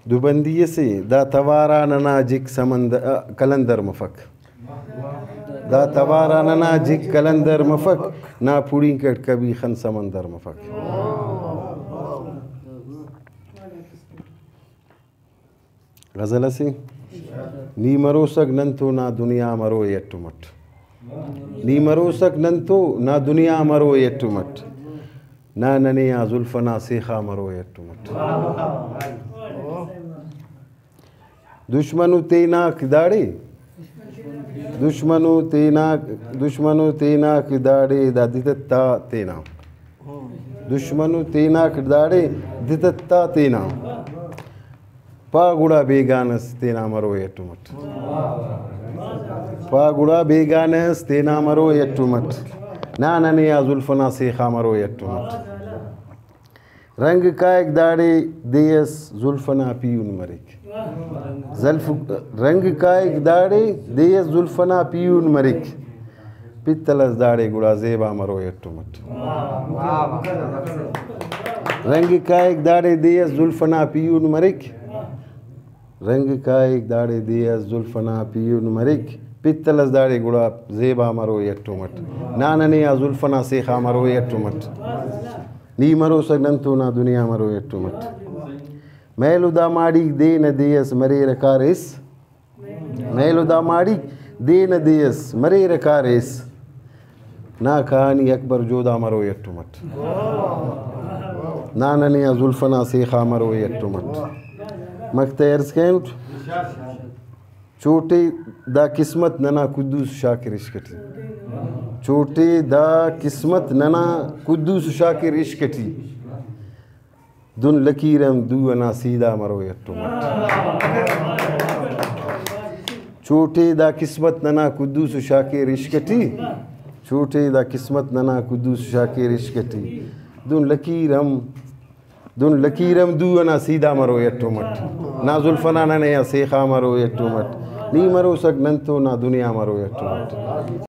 दुबंदी से दा तवारा नना जिक समंदर कलंदर मफक दा तवारा नना जिक कलंदर मफक ना पुड़ी कट कभी खन समंदर मफक। गज़ल से नी मरोसक नंतो ना दुनिया मरो यट्टुमट नी मरोसक नंतो ना दुनिया मरो यट्टुमट ना ननिया जुल्फना सेखा मरो यट्टुमट। दुश्मनु तेना किदाड़े दुश्मनु तेना किदाड़े दा दितत्ता तेना दुश्मनु तेना किदाड़े दितत्ता तेना पागुड़ा बेगानस तेना मरो यट्टुमट पागुड़ा बेगानस तेना मरो यट्टुमट ना ननिया जुल्फना सेखा मरो यट्टुमट। रंग का एक दाड़े देयस जुल्फना पीयून मरिक रंग का एक दाड़े देयस जुल्फना पीयून मरिक पित्तलस दाड़े गुड़ा जेबा मरो यट्टुमट। रंग का एक दाड़े देयस जुल्फना पीयून मरिक रंग का एक दाड़े देयस जुल्फना पीयून मरिक पित्तलस दाड़े गुड़ा जेबा मरो यट्टुमट ना ननिया जुल्फना सेखा मरो यट्टुमट नी मरो सगनंतो ना दुनिया मरो यट्टुमट। मैलुदा माड़ी दे न देयस मरे रकारेस मैलुदा माड़ी दे न देयस मरे रकारेस ना कहानी अकबर जोदा मरो यट्टुमट ना ननिया जुल्फना सेखा मरो यट्टुमट। मख्तैर्स कैंट चोटे दा किस्मत नना कुद्दूस शाकिर इश्कटी चोटे दा किस्मत नना कुद्दूस शाकिर इश्कटी दुन लकीरम दुअना सीधा मरो यट्टुमट। चोटे दा किस्मत नना कुद्दूस शाकिर इश्कटी चोटे दा किस्मत नना कुद्दूस शाकिर इश्कटी दुन लकीरम दुअना सीधा मरो यट्टुमट ना जुल्फना नने या सेखा मरो यट्टुमट नी मरो सग नंतो ना दुनिया मरो यट्टुमट।